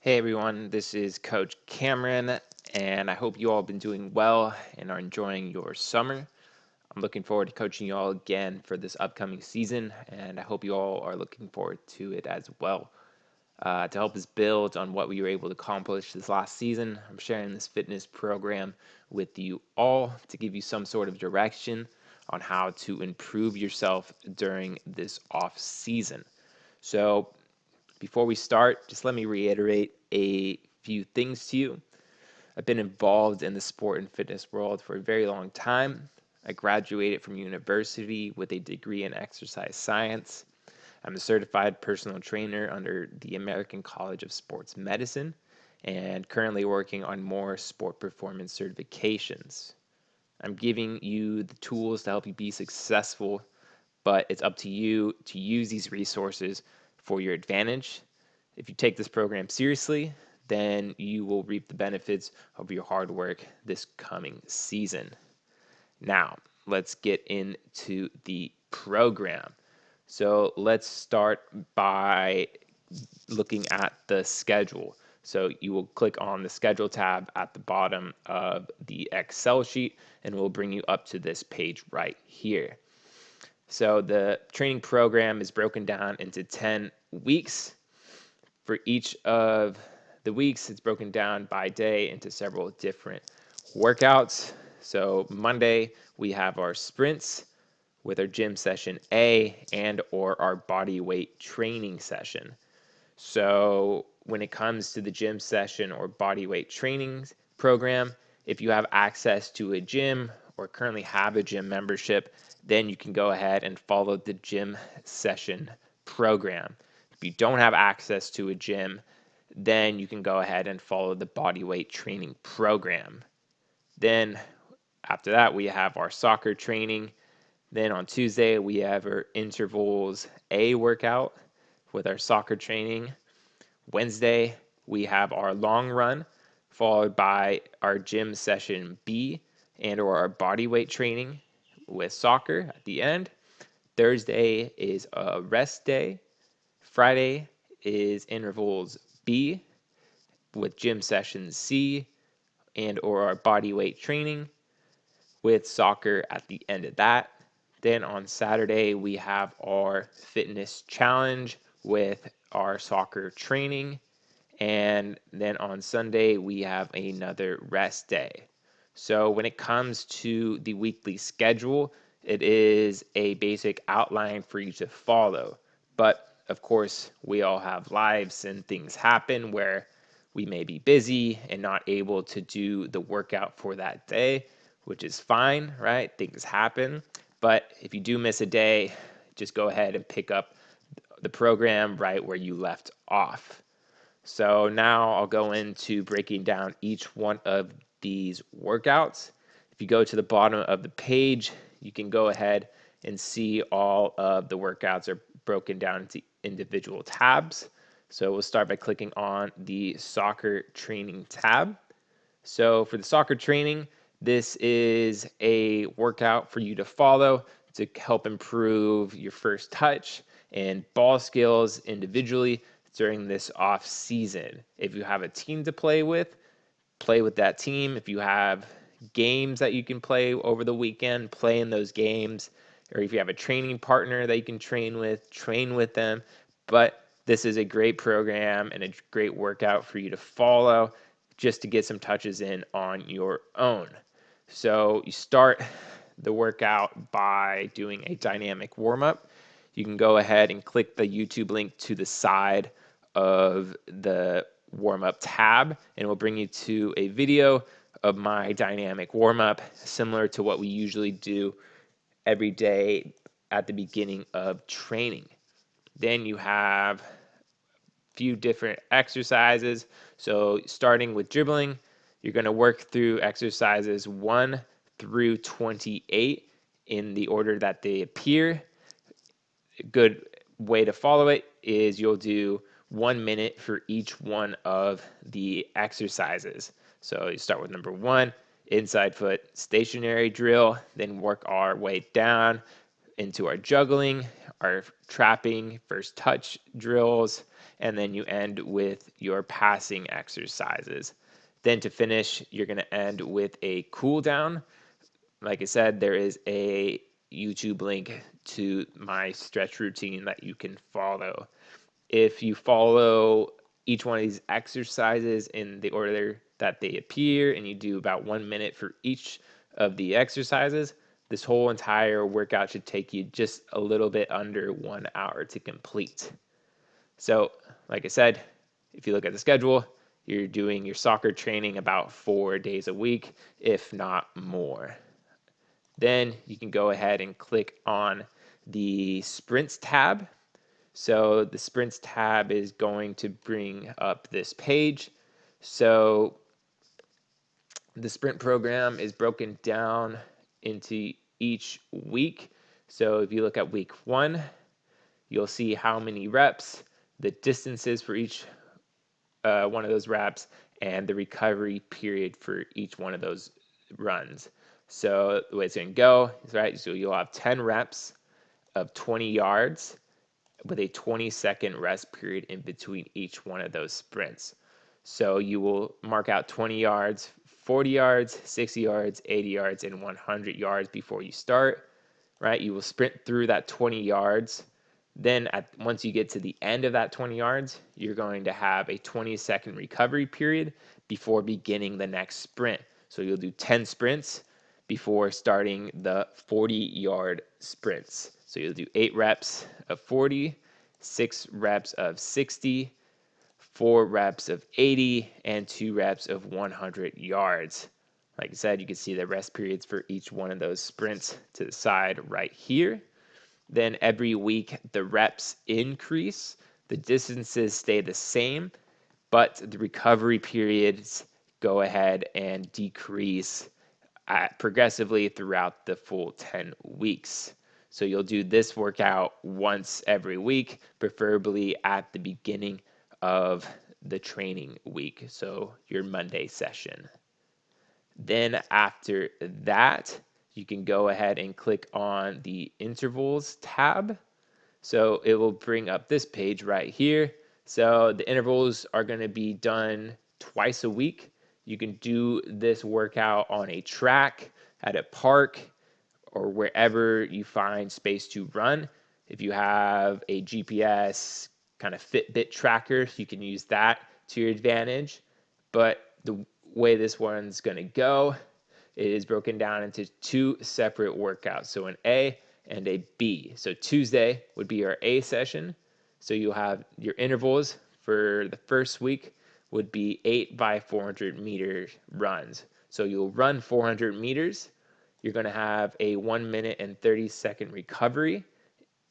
Hey everyone, this is Coach Cameron, and I hope you all have been doing well and are enjoying your summer. I'm looking forward to coaching you all again for this upcoming season, and I hope you all are looking forward to it as well. To help us build on what we were able to accomplish this last season, I'm sharing this fitness program with you all to give you some sort of direction on how to improve yourself during this off season. So, before we start, just let me reiterate a few things to you. I've been involved in the sport and fitness world for a very long time. I graduated from university with a degree in exercise science. I'm a certified personal trainer under the American College of Sports Medicine and currently working on more sport performance certifications. I'm giving you the tools to help you be successful, but it's up to you to use these resources for your advantage. If you take this program seriously, then you will reap the benefits of your hard work this coming season. Now, let's get into the program. So, let's start by looking at the schedule. So, you will click on the schedule tab at the bottom of the Excel sheet, and it will bring you up to this page right here. So the training program is broken down into 10 weeks. For each of the weeks, it's broken down by day into several different workouts. So Monday, we have our sprints with our gym session A and or our body weight training session. So when it comes to the gym session or body weight training program, if you have access to a gym or currently have a gym membership, then you can go ahead and follow the gym session program. If you don't have access to a gym, then you can go ahead and follow the body weight training program. Then after that, we have our soccer training. Then on Tuesday, we have our intervals A workout with our soccer training. Wednesday, we have our long run, followed by our gym session B and or our body weight training with soccer at the end. Thursday is a rest day. Friday is intervals B with gym session C and or our body weight training with soccer at the end of that. Then on Saturday, we have our fitness challenge with our soccer training. And then on Sunday, we have another rest day. So when it comes to the weekly schedule, it is a basic outline for you to follow. But of course, we all have lives and things happen where we may be busy and not able to do the workout for that day, which is fine, right? Things happen. But if you do miss a day, just go ahead and pick up the program right where you left off. So now I'll go into breaking down each one of these workouts. If you go to the bottom of the page, you can go ahead and see all of the workouts are broken down into individual tabs. So we'll start by clicking on the soccer training tab. So for the soccer training, this is a workout for you to follow to help improve your first touch and ball skills individually during this off season. If you have a team to play with that team. If you have games that you can play over the weekend, play in those games. Or if you have a training partner that you can train with them. But this is a great program and a great workout for you to follow just to get some touches in on your own. So you start the workout by doing a dynamic warm-up. You can go ahead and click the YouTube link to the side of the warm-up tab, and it will bring you to a video of my dynamic warm-up, similar to what we usually do every day at the beginning of training. Then you have a few different exercises. So starting with dribbling, you're going to work through exercises 1 through 28 in the order that they appear. A good way to follow it is you'll do 1 minute for each one of the exercises. So you start with number 1, inside foot stationary drill, then work our way down into our juggling, are trapping, first touch drills, and then you end with your passing exercises. Then to finish, you're going to end with a cool down. Like I said, there is a YouTube link to my stretch routine that you can follow. If you follow each one of these exercises in the order that they appear and you do about 1 minute for each of the exercises, this whole entire workout should take you just a little bit under 1 hour to complete. So, like I said, if you look at the schedule, you're doing your soccer training about 4 days a week, if not more. Then you can go ahead and click on the sprints tab. So the sprints tab is going to bring up this page. So the sprint program is broken down into each week. So if you look at week 1, you'll see how many reps, the distances for each one of those reps, and the recovery period for each one of those runs. So the way it's going to go is, right, so you'll have 10 reps of 20 yards with a 20-second rest period in between each one of those sprints. So you will mark out 20 yards, 40 yards, 60 yards, 80 yards, and 100 yards before you start, right? You will sprint through that 20 yards. Then once you get to the end of that 20 yards, you're going to have a 20-second recovery period before beginning the next sprint. So you'll do 10 sprints before starting the 40-yard sprints. So you'll do 8 reps of 40, 6 reps of 60, 4 reps of 80, and 2 reps of 100 yards. Like I said, you can see the rest periods for each one of those sprints to the side right here. Then every week, the reps increase, the distances stay the same, but the recovery periods go ahead and decrease progressively throughout the full 10 weeks. So you'll do this workout once every week, preferably at the beginning of the training week, so your Monday session. Then after that, you can go ahead and click on the intervals tab. So it will bring up this page right here. So the intervals are going to be done twice a week. You can do this workout on a track, at a park, or wherever you find space to run. If you have a GPS kind of Fitbit tracker, you can use that to your advantage. But the way this one's going to go, it is broken down into 2 separate workouts. So an A and a B. So Tuesday would be our A session. So you'll have your intervals for the first week would be 8 by 400 meter runs. So you'll run 400 meters. You're going to have a 1 minute and 30-second recovery.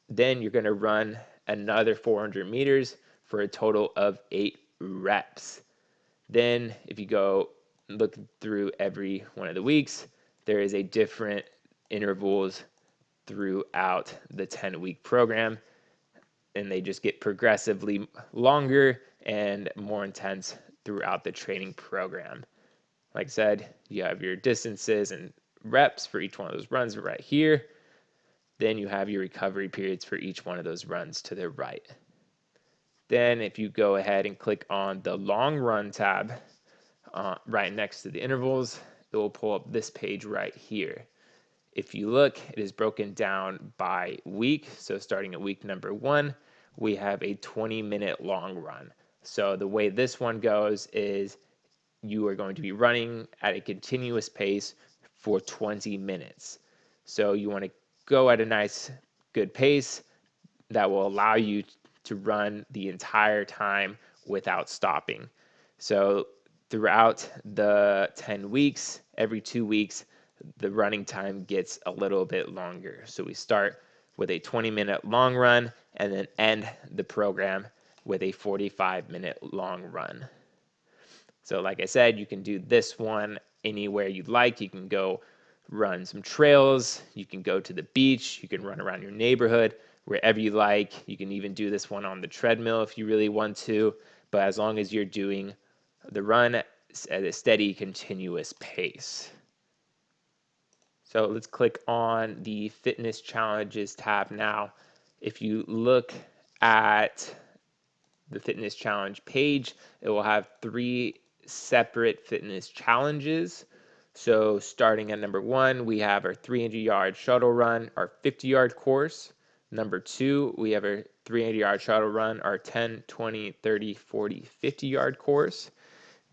Then you're going to run another 400 meters for a total of 8 reps. Then if you go look through every one of the weeks, there is a different intervals throughout the 10-week program, and they just get progressively longer and more intense throughout the training program. Like I said, you have your distances and reps for each one of those runs right here. Then you have your recovery periods for each one of those runs to the right. Then if you go ahead and click on the long run tab right next to the intervals, it will pull up this page right here. If you look, it is broken down by week. So starting at week number 1, we have a 20-minute long run. So the way this one goes is you are going to be running at a continuous pace for 20 minutes. So you want to go at a nice, good pace that will allow you to run the entire time without stopping. So throughout the 10 weeks, every 2 weeks, the running time gets a little bit longer. So we start with a 20-minute long run and then end the program with a 45-minute long run. So like I said, you can do this one anywhere you'd like. You can go run some trails. You can go to the beach. You can run around your neighborhood, wherever you like. You can even do this one on the treadmill if you really want to. But as long as you're doing the run at a steady, continuous pace. So let's click on the fitness challenges tab now. If you look at the fitness challenge page, it will have 3 separate fitness challenges. So starting at number 1, we have our 300-yard shuttle run, our 50-yard course. Number 2, we have our 300-yard shuttle run, our 10, 20, 30, 40, 50-yard course.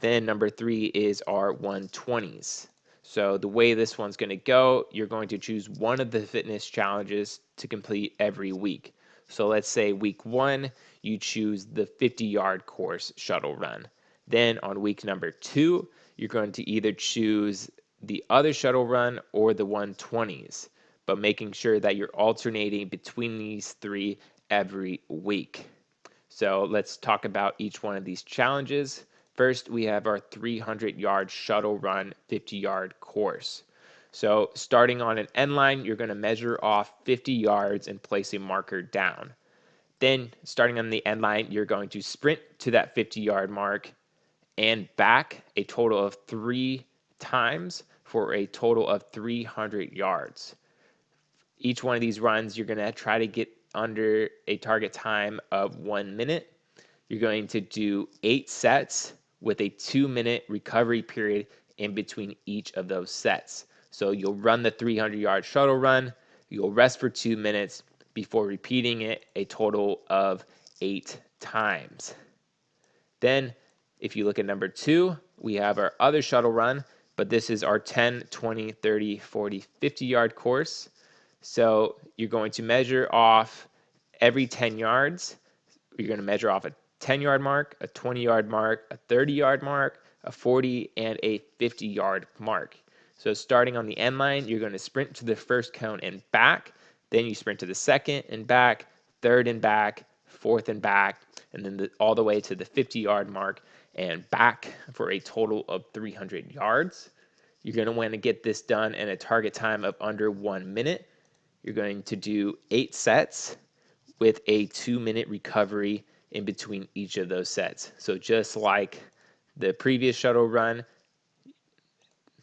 Then number 3 is our 120s. So the way this one's going to go, you're going to choose one of the fitness challenges to complete every week. So let's say week 1, you choose the 50-yard course shuttle run. Then on week number 2, you're going to either choose the other shuttle run or the 120s, but making sure that you're alternating between these 3 every week. So let's talk about each one of these challenges. First, we have our 300-yard shuttle run 50-yard course. So starting on an end line, you're going to measure off 50 yards and place a marker down. Then starting on the end line, you're going to sprint to that 50-yard mark and back a total of 3 times for a total of 300 yards. Each one of these runs, you're going to try to get under a target time of 1 minute. You're going to do 8 sets with a 2-minute recovery period in between each of those sets. So you'll run the 300-yard shuttle run, you'll rest for 2 minutes before repeating it a total of 8 times. Then, if you look at number 2, we have our other shuttle run, but this is our 10, 20, 30, 40, 50-yard course. So you're going to measure off every 10 yards. You're going to measure off a 10-yard mark, a 20-yard mark, a 30-yard mark, a 40, and a 50-yard mark. So starting on the end line, you're going to sprint to the first cone and back. Then you sprint to the second and back, third and back, fourth and back, and then all the way to the 50-yard mark and back for a total of 300 yards. You're going to want to get this done in a target time of under 1 minute. You're going to do 8 sets with a 2-minute recovery in between each of those sets. So just like the previous shuttle run,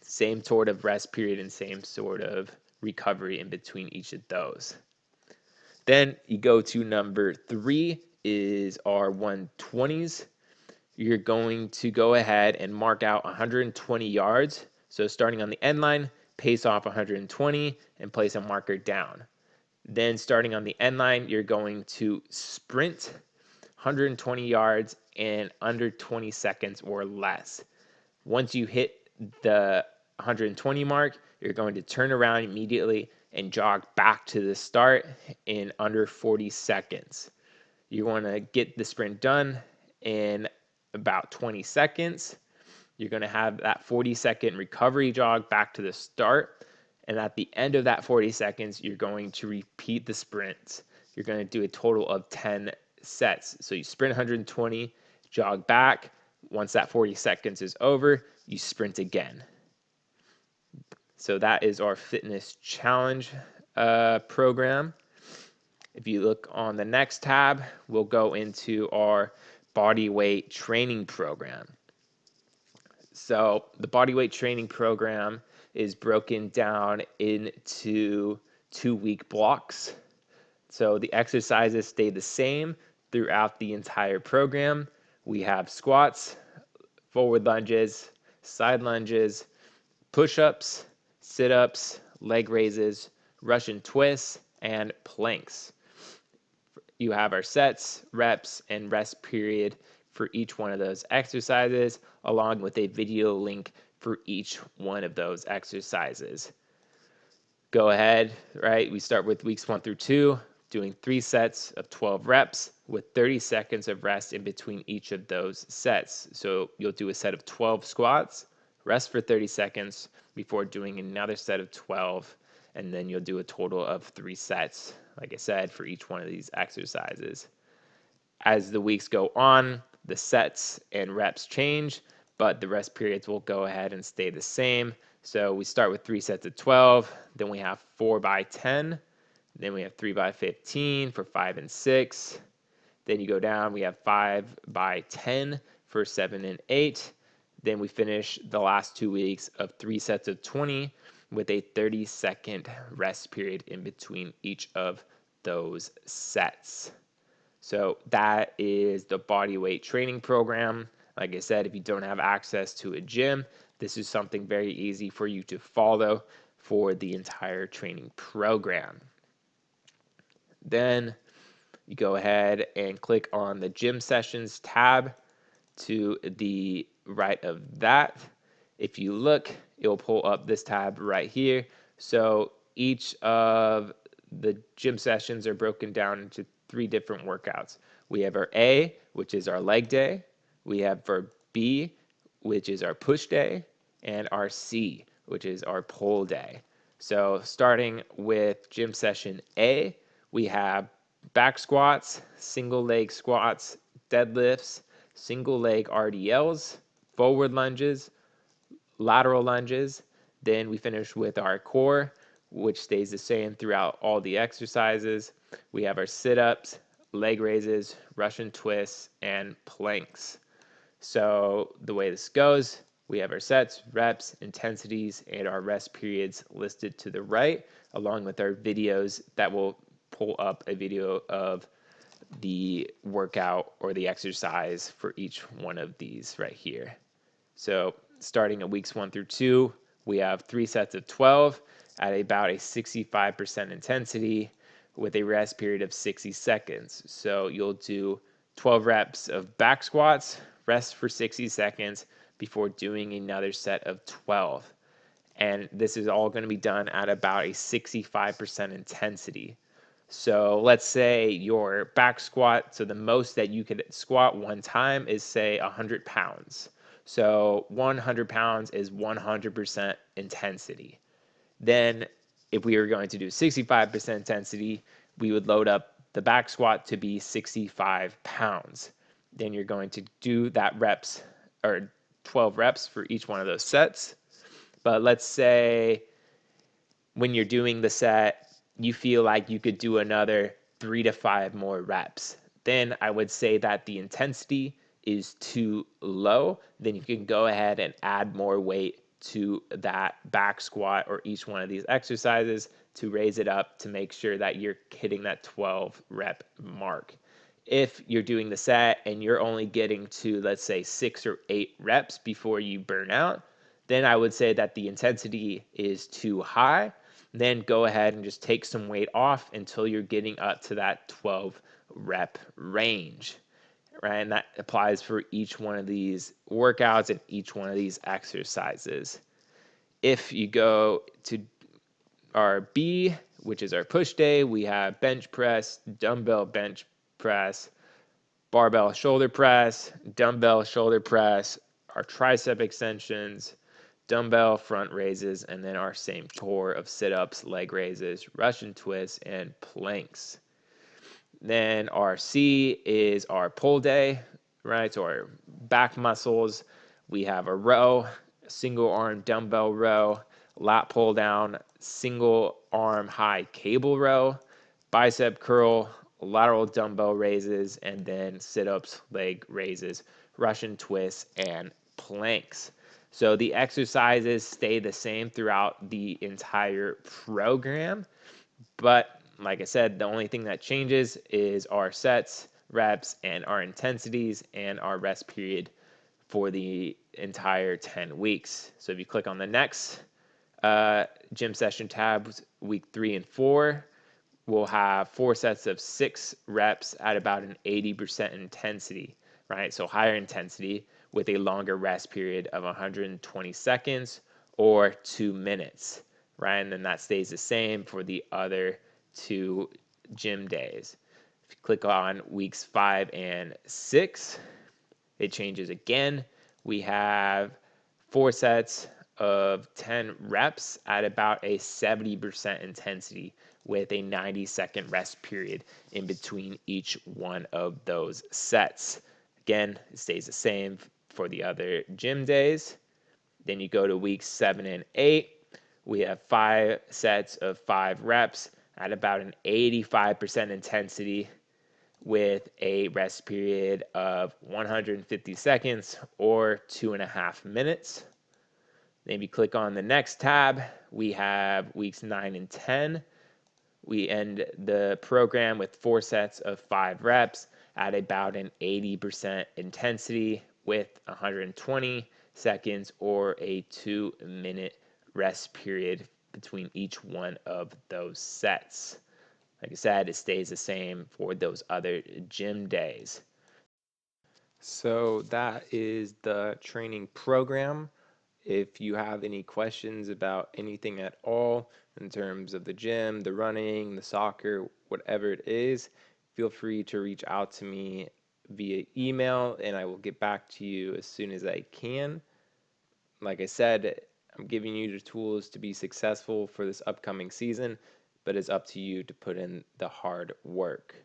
same sort of rest period and same sort of recovery in between each of those. Then you go to number 3 is our 120s. You're going to go ahead and mark out 120 yards. So starting on the end line, pace off 120 and place a marker down. Then starting on the end line, you're going to sprint 120 yards in under 20 seconds or less. Once you hit the 120 mark, you're going to turn around immediately and jog back to the start in under 40 seconds. You want to get the sprint done in about 20 seconds. You're going to have that 40-second recovery jog back to the start. And at the end of that 40 seconds, you're going to repeat the sprints. You're going to do a total of 10 sets. So you sprint 120, jog back. Once that 40 seconds is over, you sprint again. So that is our fitness challenge program. If you look on the next tab, we'll go into our body weight training program. So the body weight training program is broken down into 2-week blocks. So the exercises stay the same throughout the entire program. We have squats, forward lunges, side lunges, push-ups, sit-ups, leg raises, Russian twists, and planks. You have our sets, reps, and rest period for each one of those exercises, along with a video link for each one of those exercises. Go ahead, right? We start with weeks 1 through 2, doing 3 sets of 12 reps with 30 seconds of rest in between each of those sets. So you'll do a set of 12 squats, rest for 30 seconds before doing another set of 12, and then you'll do a total of 3 sets, like I said, for each one of these exercises. As the weeks go on, the sets and reps change, but the rest periods will go ahead and stay the same. So we start with 3 sets of 12, then we have 4 by 10, then we have 3 by 15 for 5 and 6. Then you go down, we have 5 by 10 for 7 and 8. Then we finish the last 2 weeks of 3 sets of 20 with a 30-second rest period in between each of those sets. So that is the body weight training program. Like I said, if you don't have access to a gym, this is something very easy for you to follow for the entire training program. Then you go ahead and click on the gym sessions tab to the right of that. If you look, it'll pull up this tab right here. So each of the gym sessions are broken down into 3 different workouts. We have our A, which is our leg day. We have our B, which is our push day, and our C, which is our pull day. So starting with gym session A, we have back squats, single leg squats, deadlifts, single leg RDLs, forward lunges, lateral lunges. Then we finish with our core, which stays the same throughout all the exercises. We have our sit-ups, leg raises, Russian twists, and planks. So the way this goes, we have our sets, reps, intensities, and our rest periods listed to the right, along with our videos that will pull up a video of the workout or the exercise for each one of these right here. So starting at weeks 1 through 2, we have 3 sets of 12 at about a 65% intensity with a rest period of 60 seconds. So you'll do 12 reps of back squats, rest for 60 seconds before doing another set of 12. And this is all going to be done at about a 65% intensity. So let's say your back squat, so the most that you could squat one time is, say, 100 pounds. So 100 pounds is 100% intensity. Then if we were going to do 65% intensity, we would load up the back squat to be 65 pounds. Then you're going to do that reps, or 12 reps for each one of those sets. But let's say when you're doing the set, you feel like you could do another 3 to 5 more reps. Then I would say that the intensity is too low. Then you can go ahead and add more weight to that back squat or each one of these exercises to raise it up to make sure that you're hitting that 12 rep mark. If you're doing the set and you're only getting to, let's say, 6 or 8 reps before you burn out, then I would say that the intensity is too high. Then go ahead and just take some weight off until you're getting up to that 12 rep range, right? And that applies for each one of these workouts and each one of these exercises. If you go to our B, which is our push day, we have bench press, dumbbell bench press, barbell shoulder press, dumbbell shoulder press, our tricep extensions, dumbbell front raises, and then our same core of sit-ups, leg raises, Russian twists, and planks. Then our C is our pull day, right? So our back muscles, we have a row, single arm dumbbell row, lat pull down, single arm high cable row, bicep curl, lateral dumbbell raises, and then sit-ups, leg raises, Russian twists, and planks. So the exercises stay the same throughout the entire program, but like I said, the only thing that changes is our sets, reps, and our intensities and our rest period for the entire 10 weeks. So if you click on the next gym session tabs, week 3 and 4, we'll have 4 sets of 6 reps at about an 80% intensity, right? So higher intensity with a longer rest period of 120 seconds or 2 minutes, right? And then that stays the same for the other 2 gym days. If you click on weeks 5 and 6, it changes again. We have 4 sets of 10 reps at about a 70% intensity with a 90-second rest period in between each one of those sets. Again, it stays the same for the other gym days. Then you go to weeks 7 and 8. We have 5 sets of 5 reps at about an 85% intensity with a rest period of 150 seconds or 2.5 minutes. Then if you click on the next tab, we have weeks 9 and 10 We end the program with 4 sets of 5 reps at about an 80% intensity with 120 seconds or a 2-minute rest period between each one of those sets. Like I said, it stays the same for those other gym days. So that is the training program. If you have any questions about anything at all in terms of the gym, the running, the soccer, whatever it is, feel free to reach out to me via email and I will get back to you as soon as I can. Like I said, I'm giving you the tools to be successful for this upcoming season, but it's up to you to put in the hard work.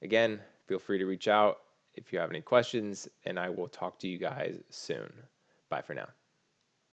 Again, feel free to reach out if you have any questions, and I will talk to you guys soon. Bye for now.